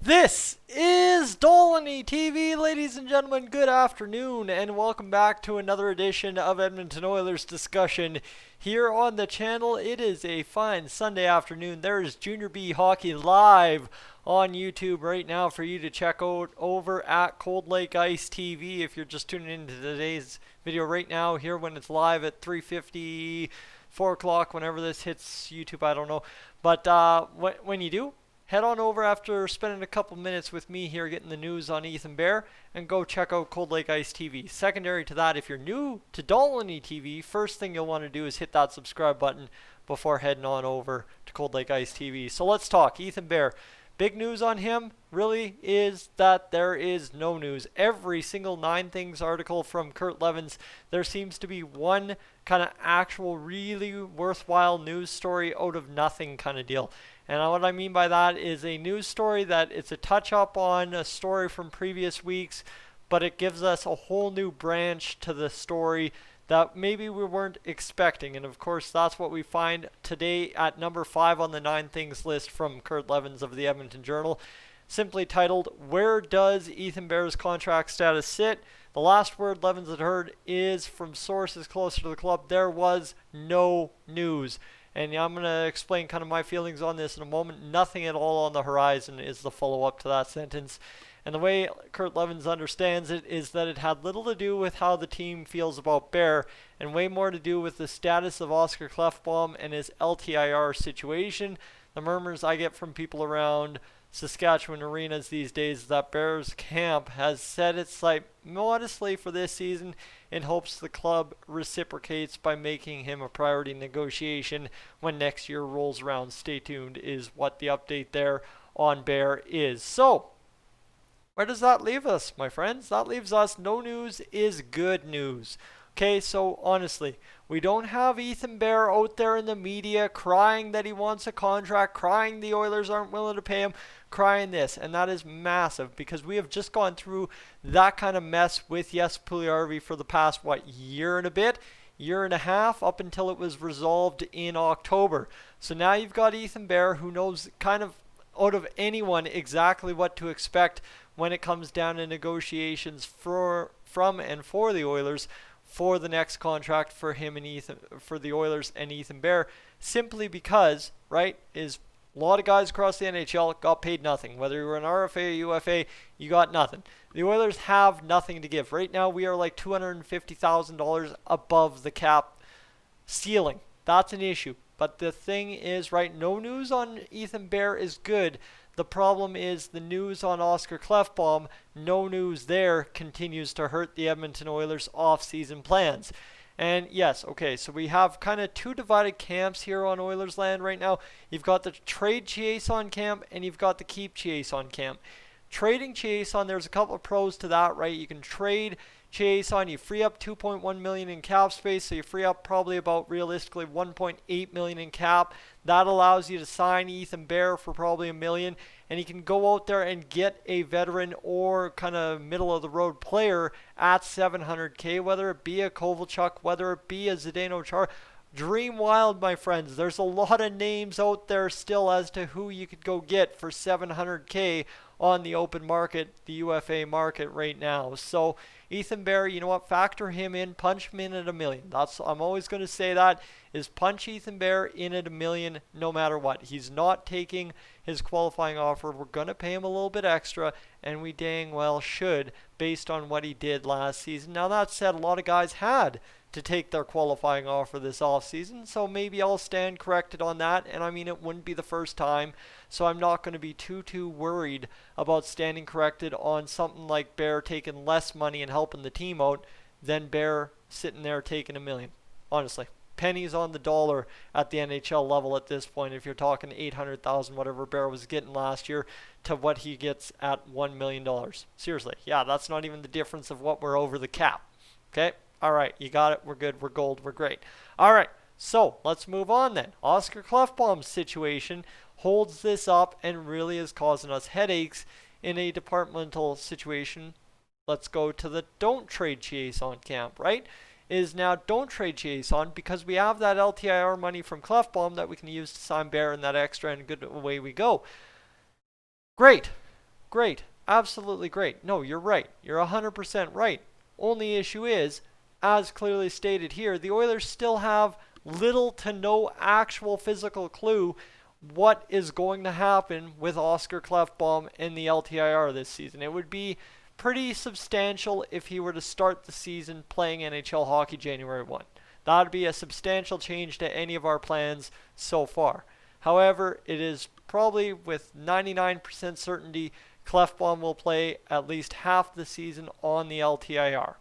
This is Dolynny TV, ladies and gentlemen. Good afternoon, and welcome back to another edition of Edmonton Oilers discussion here on the channel. It is a fine Sunday afternoon. There is Junior B Hockey live on YouTube right now for you to check out over at Cold Lake Ice TV. If you're just tuning into today's video right now, here when it's live at 3:50, 4 o'clock, whenever this hits YouTube, I don't know. But when you do, head on over after spending a couple minutes with me here getting the news on Ethan Bear and go check out Cold Lake Ice TV. Secondary to that, if you're new to Dolynny TV, first thing you'll want to do is hit that subscribe button before heading on over to Cold Lake Ice TV. So let's talk Ethan Bear. Big news on him really is that there is no news. Every single 9 Things article from Kurt Levens, there seems to be one kind of actual really worthwhile news story out of nothing kind of deal. And what I mean by that is a news story that it's a touch up on a story from previous weeks, but it gives us a whole new branch to the story that maybe we weren't expecting. And of course, that's what we find today at number 5 on the 9 Things list from Kurt Levens of the Edmonton Journal, simply titled, "Where Does Ethan Bear's Contract Status Sit?" The last word Levens had heard is from sources closer to the club. There was no news. And I'm going to explain kind of my feelings on this in a moment. Nothing at all on the horizon is the follow-up to that sentence. And the way Kurt Levens understands it is that it had little to do with how the team feels about Bear and way more to do with the status of Oscar Klefbom and his LTIR situation. The murmurs I get from people around Saskatchewan arenas these days is that Bears camp has set its sight modestly for this season in hopes the club reciprocates by making him a priority negotiation when next year rolls around. Stay tuned is what the update there on Bear is. So, where does that leave us, my friends? That leaves us no news is good news. Okay, so honestly, we don't have Ethan Bear out there in the media crying that he wants a contract, crying the Oilers aren't willing to pay him, crying this, and that is massive because we have just gone through that kind of mess with Puljujärvi for the past, year and a bit, year and a half, up until it was resolved in October. So now you've got Ethan Bear who knows kind of out of anyone exactly what to expect when it comes down to negotiations from and for the Oilers for the next contract for him and Ethan, for the Oilers and Ethan Bear, simply because, right, is a lot of guys across the NHL got paid nothing. Whether you were an RFA or UFA, you got nothing. The Oilers have nothing to give. Right now, we are like $250,000 above the cap ceiling. That's an issue. But the thing is, right, no news on Ethan Bear is good. The problem is the news on Oscar Klefbom, no news there, continues to hurt the Edmonton Oilers' off-season plans. And yes, okay, so we have kind of 2 divided camps here on Oilers land right now. You've got the trade Chiasson camp and you've got the keep Chiasson camp. Trading Chiasson, there's a couple of pros to that, right? You can trade Chiasson, you free up $2.1 million in cap space, so you free up probably about realistically $1.8 million in cap. That allows you to sign Ethan Bear for probably $1 million, and you can go out there and get a veteran or kind of middle of the road player at $700K, whether it be a Kovalchuk, whether it be a Zdeno Chara. Dream wild, my friends. There's a lot of names out there still as to who you could go get for $700K on the open market, the UFA market right now. So Ethan Bear, you know what? Factor him in, punch him in at $1 million. I'm always going to say that is punch Ethan Bear in at $1 million no matter what. He's not taking his qualifying offer. We're going to pay him a little bit extra, and we dang well should based on what he did last season. Now that said, a lot of guys had to take their qualifying offer this offseason, so maybe I'll stand corrected on that, and I mean it wouldn't be the first time, so I'm not going to be too worried about standing corrected on something like Bear taking less money and helping the team out than Bear sitting there taking $1 million. Honestly, pennies on the dollar at the NHL level at this point if you're talking $800,000 whatever Bear was getting last year to what he gets at $1 million. Seriously, yeah, that's not even the difference of what we're over the cap. Okay? All right, you got it. We're good. We're gold. We're great. All right, so let's move on then. Oscar Klefbom's situation holds this up and really is causing us headaches in a departmental situation. Let's go to the don't trade Chiasson camp, right? Is now don't trade Chiasson because we have that LTIR money from Klefbom that we can use to sign Bear and that extra, and good away we go. Great. Great. Absolutely great. No, you're right. You're 100% right. Only issue is, as clearly stated here, the Oilers still have little to no actual physical clue what is going to happen with Oscar Klefbom in the LTIR this season. It would be pretty substantial if he were to start the season playing NHL hockey January 1. That would be a substantial change to any of our plans so far. However, it is probably with 99% certainty Klefbom will play at least half the season on the LTIR.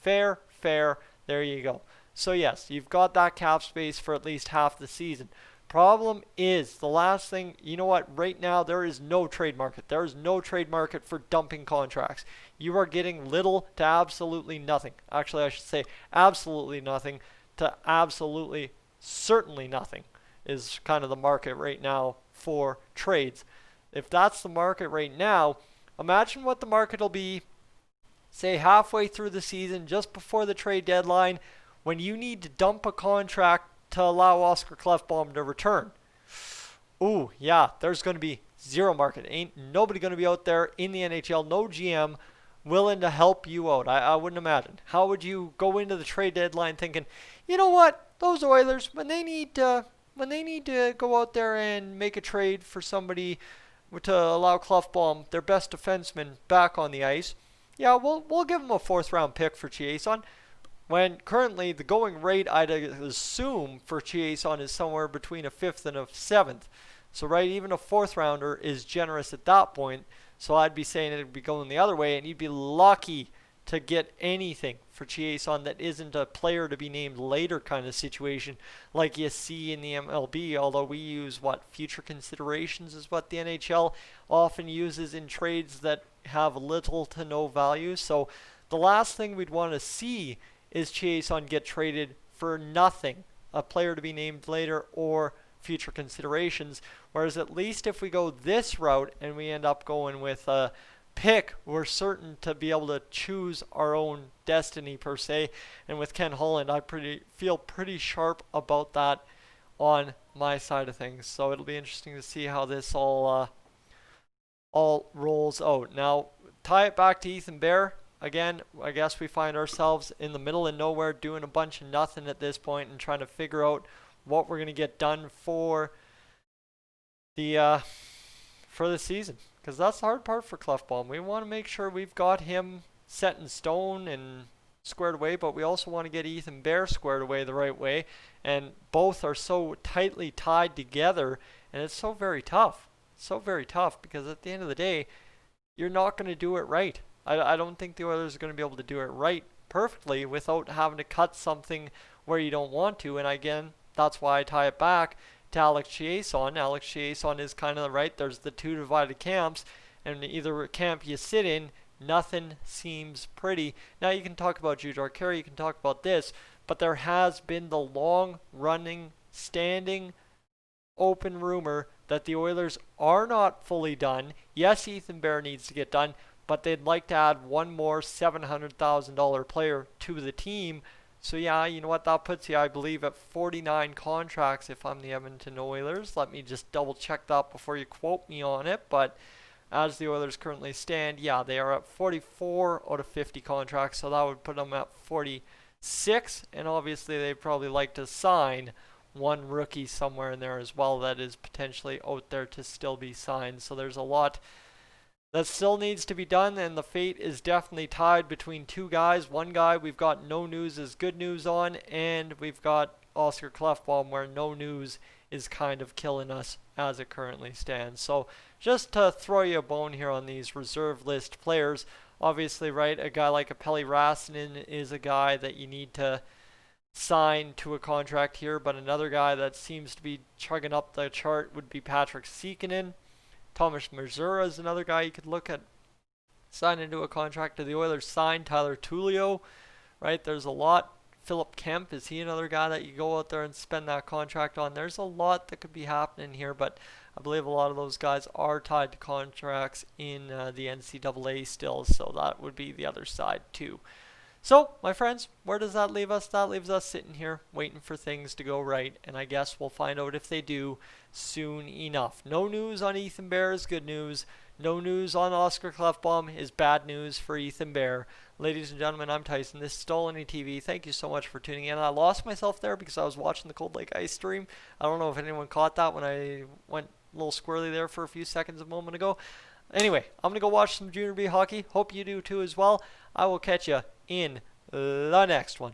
Fair, fair, there you go. So yes, you've got that cap space for at least half the season. Problem is, the last thing, you know what, right now there is no trade market. There is no trade market for dumping contracts. You are getting little to absolutely nothing. Actually, I should say absolutely nothing to absolutely certainly nothing is kind of the market right now for trades. If that's the market right now, imagine what the market will be, say, halfway through the season, just before the trade deadline, when you need to dump a contract to allow Oscar Klefbom to return. Ooh, yeah, there's going to be zero market. Ain't nobody going to be out there in the NHL, no GM willing to help you out. I wouldn't imagine. How would you go into the trade deadline thinking, you know what, those Oilers, when they need to go out there and make a trade for somebody to allow Klefbom, their best defenseman, back on the ice, yeah, we'll give them a 4th round pick for Chiasson. When currently the going rate, I'd assume, for Chiasson is somewhere between a 5th and a 7th. So, right, even a 4th rounder is generous at that point. So I'd be saying it'd be going the other way, and you'd be lucky to get anything for Chiasson that isn't a player to be named later kind of situation like you see in the MLB, although we use future considerations is what the NHL often uses in trades that have little to no value. So the last thing we'd want to see is Chiasson get traded for nothing, a player to be named later or future considerations. Whereas at least if we go this route and we end up going with a pick, we're certain to be able to choose our own destiny per se. And with Ken Holland, I feel pretty sharp about that on my side of things. So it'll be interesting to see how this all rolls out. Now, tie it back to Ethan Bear. Again, I guess we find ourselves in the middle of nowhere doing a bunch of nothing at this point and trying to figure out what we're going to get done for the season. Because that's the hard part for Klefbom. We want to make sure we've got him set in stone and squared away, but we also want to get Ethan Bear squared away the right way. And both are so tightly tied together, and it's so very tough. So very tough, because at the end of the day, you're not going to do it right. I don't think the Oilers are going to be able to do it right perfectly without having to cut something where you don't want to. And again, that's why I tie it back to Alex Chiasson. Alex Chiasson is kind of right. There's the two divided camps, and either camp you sit in, nothing seems pretty. Now you can talk about Jujhar Khaira, you can talk about this, but there has been the long-running, standing, open rumor that the Oilers are not fully done. Yes, Ethan Bear needs to get done, but they'd like to add one more $700,000 player to the team. So yeah, you know what, that puts you, I believe, at 49 contracts if I'm the Edmonton Oilers. Let me just double check that before you quote me on it. But as the Oilers currently stand, yeah, they are at 44 out of 50 contracts. So that would put them at 46. And obviously they'd probably like to sign one rookie somewhere in there as well that is potentially out there to still be signed. So there's a lot that still needs to be done, and the fate is definitely tied between two guys. One guy we've got no news is good news on, and we've got Oscar Klefbom where no news is kind of killing us as it currently stands. So just to throw you a bone here on these reserve list players, obviously, right, a guy like Apelli Rasanen is a guy that you need to sign to a contract here, but another guy that seems to be chugging up the chart would be Patrick Sekinen. Thomas Mazura is another guy you could look at signing into a contract to the Oilers. Sign Tyler Tullio, right? There's a lot. Philip Kemp, is he another guy that you go out there and spend that contract on? There's a lot that could be happening here, but I believe a lot of those guys are tied to contracts in the NCAA still, so that would be the other side too. So, my friends, where does that leave us? That leaves us sitting here waiting for things to go right, and I guess we'll find out if they do soon enough. No news on Ethan Bear is good news. No news on Oscar Klefbom is bad news for Ethan Bear. Ladies and gentlemen, I'm Tyson. This is Dolynny TV. Thank you so much for tuning in. I lost myself there because I was watching the Cold Lake Ice stream. I don't know if anyone caught that when I went a little squirrely there for a few seconds a moment ago. Anyway, I'm going to go watch some Junior B hockey. Hope you do too as well. I will catch you in the next one.